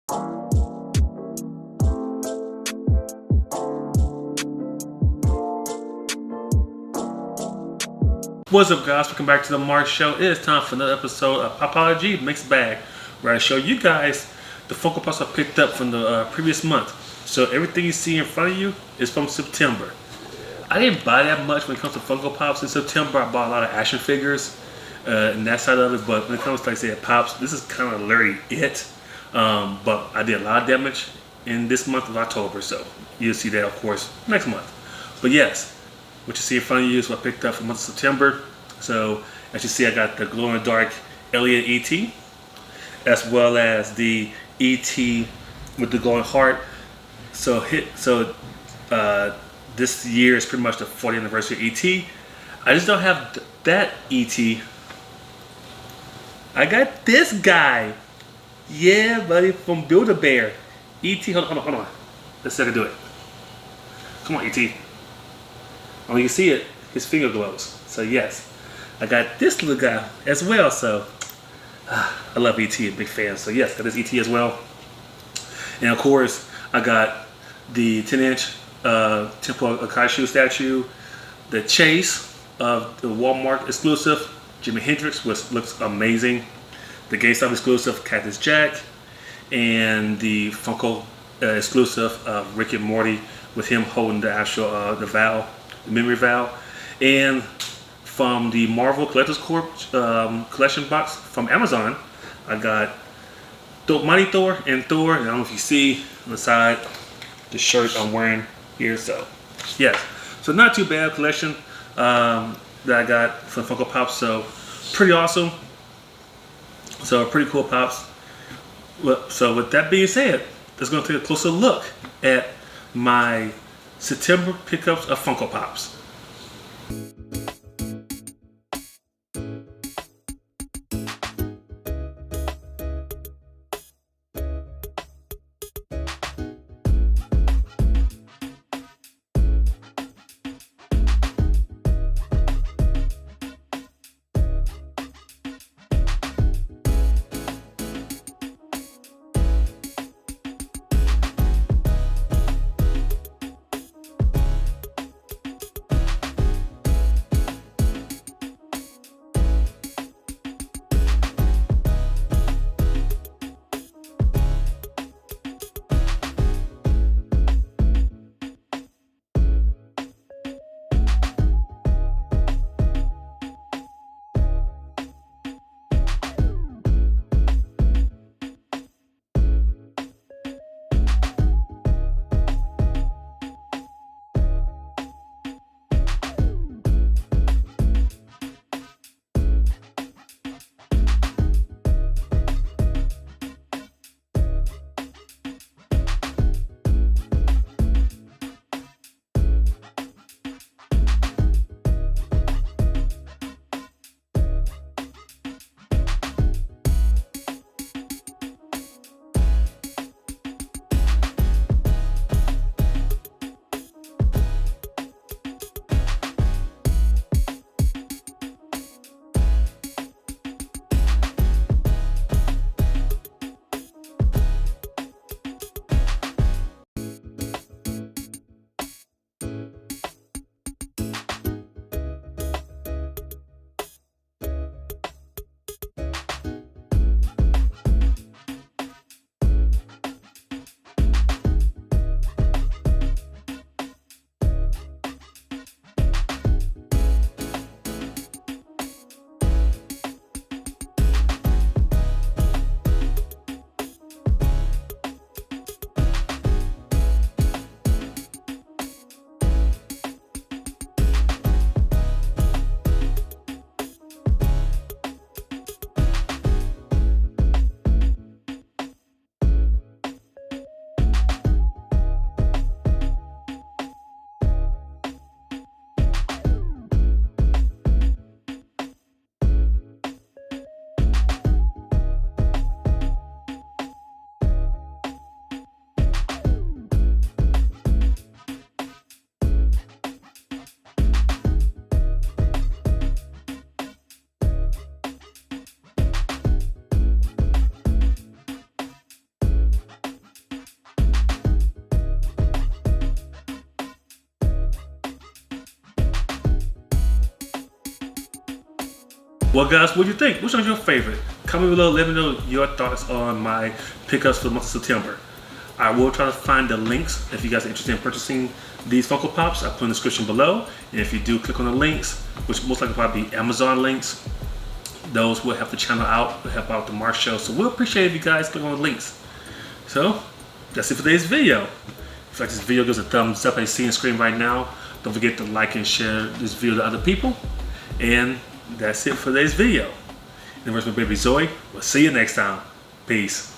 What's up, guys? Welcome back to the Mark Show. It is time for another episode of Popology Mixed Bag, where I show you guys the Funko Pops I picked up from the previous month. So everything you see in front of you is from September. I didn't buy that much when it comes to Funko Pops in September. I bought a lot of action figures and that side of it, but when it comes to, like I said, Pops, this is kind of literally it. But I did a lot of damage in this month of October, so you'll see that, of course, next month. But yes, what you see in front of you is what I picked up for the month of September. So as you see, I got the glow-in-the-dark Alien ET, as well as the ET with the glowing heart. So this year is pretty much the 40th anniversary of ET. I just don't have that ET. I got this guy. Yeah, buddy, from Build-A-Bear. ET, hold on. Let's see if I can do it. Come on, ET. Oh, you can see it, his finger glows. So yes, I got this little guy as well. So I love ET, a big fan. So yes, got this ET as well. And of course, I got the 10-inch Temple Akaishu statue, the chase of the Walmart exclusive Jimi Hendrix, which looks amazing, the GameStop exclusive Cactus Jack, and the Funko exclusive of Rick and Morty with him holding the actual the Memory Val, and from the Marvel Collector's Corp collection box from Amazon, I got Mighty Thor and Thor. And I don't know if you see on the side the shirt I'm wearing here. So yes, so not too bad collection that I got from Funko Pops. So pretty awesome. So pretty cool Pops. So with that being said, let's go take a closer look at my September pickups of Funko Pops. Well, guys, what do you think? Which one's your favorite? Comment below. Let me know your thoughts on my pickups for the month of September. I will try to find the links if you guys are interested in purchasing these Funko Pops. I'll put in the description below. And if you do click on the links, which most likely probably be Amazon links, those will help the channel out, will help out the Mark Show. So we'll appreciate if you guys click on the links. So that's it for today's video. If you like this video, give us a thumbs up as you see on the screen right now. Don't forget to like and share this video to other people. And that's it for today's video. And there's my baby Zoe. We'll see you next time. Peace.